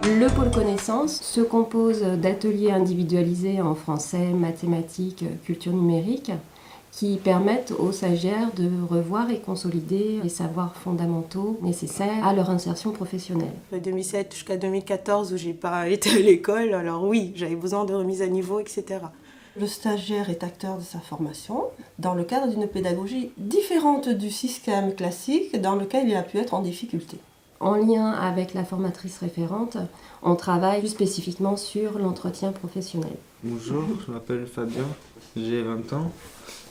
Le pôle connaissance se compose d'ateliers individualisés en français, mathématiques, culture numérique, qui permettent aux stagiaires de revoir et consolider les savoirs fondamentaux nécessaires à leur insertion professionnelle. De 2007 jusqu'à 2014 où j'ai pas été à l'école, alors oui, j'avais besoin de remise à niveau, etc. Le stagiaire est acteur de sa formation dans le cadre d'une pédagogie différente du système classique dans lequel il a pu être en difficulté. En lien avec la formatrice référente, on travaille plus spécifiquement sur l'entretien professionnel. Bonjour, je m'appelle Fabien, j'ai 20 ans.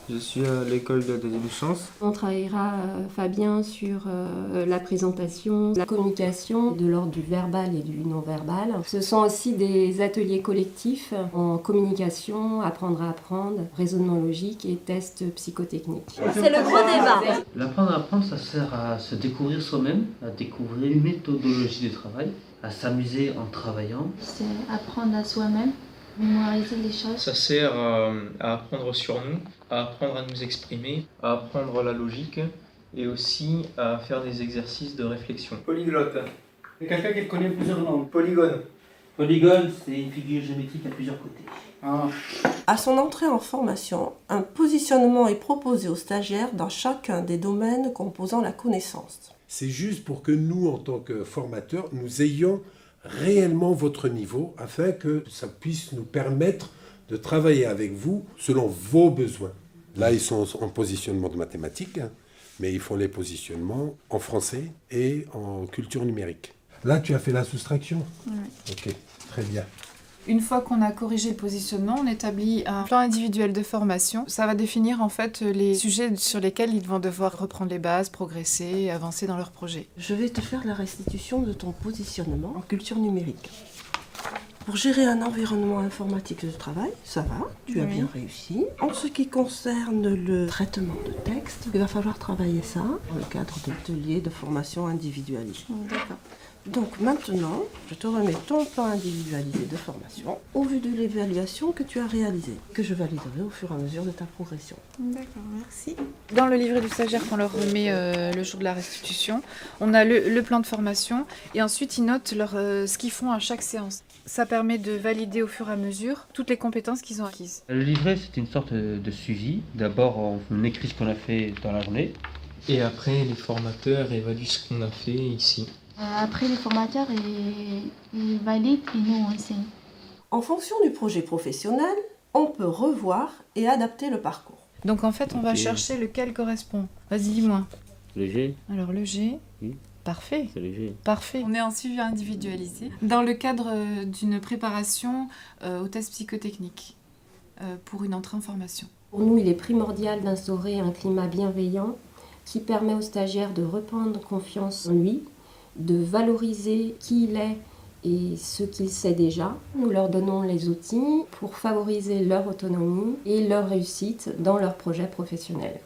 Je suis à l'école de la deuxième chance. On travaillera, Fabien, sur la présentation, la communication de l'ordre du verbal et du non-verbal. Ce sont aussi des ateliers collectifs en communication, apprendre à apprendre, raisonnement logique et tests psychotechniques. C'est le gros débat. L'apprendre à apprendre, ça sert à se découvrir soi-même, à découvrir une méthodologie de travail, à s'amuser en travaillant. C'est apprendre à soi-même, mémoriser les choses. Ça sert à apprendre sur nous, à apprendre à nous exprimer, à apprendre la logique et aussi à faire des exercices de réflexion. Polyglotte. C'est quelqu'un qui connaît plusieurs langues. Polygone. Polygone, c'est une figure géométrique à plusieurs côtés. Ah. À son entrée en formation, un positionnement est proposé aux stagiaires dans chacun des domaines composant la connaissance. C'est juste pour que nous, en tant que formateurs, nous ayons réellement votre niveau afin que ça puisse nous permettre de travailler avec vous selon vos besoins. Là, ils sont en positionnement de mathématiques, mais ils font les positionnements en français et en culture numérique. Là, tu as fait la soustraction ? Oui. Ok, très bien. Une fois qu'on a corrigé le positionnement, on établit un plan individuel de formation. Ça va définir en fait les sujets sur lesquels ils vont devoir reprendre les bases, progresser, avancer dans leur projet. Je vais te faire la restitution de ton positionnement en culture numérique. Pour gérer un environnement informatique de travail, ça va, tu as bien réussi. En ce qui concerne le traitement de texte, il va falloir travailler ça dans le cadre d'ateliers de formation individualisée. D'accord. Donc maintenant, je te remets ton plan individualisé de formation au vu de l'évaluation que tu as réalisée, que je validerai au fur et à mesure de ta progression. D'accord, merci. Dans le livret du stagiaire qu'on leur remet le jour de la restitution, on a le plan de formation et ensuite ils notent ce qu'ils font à chaque séance. Ça permet de valider au fur et à mesure toutes les compétences qu'ils ont acquises. Le livret, c'est une sorte de suivi. D'abord, on écrit ce qu'on a fait dans la journée. Et après, les formateurs évaluent ce qu'on a fait ici. Après, les formateurs, ils valident et nous, on enseigne. En fonction du projet professionnel, on peut revoir et adapter le parcours. Donc en fait, on va chercher lequel correspond. Vas-y, dis-moi. Le G. Alors le G. Oui. Parfait. C'est le G. Parfait. On est en suivi individualisé dans le cadre d'une préparation aux tests psychotechniques pour une entrée en formation. Pour nous, il est primordial d'instaurer un climat bienveillant qui permet aux stagiaires de reprendre confiance en lui, de valoriser qui il est et ce qu'il sait déjà. Nous leur donnons les outils pour favoriser leur autonomie et leur réussite dans leur projet professionnel.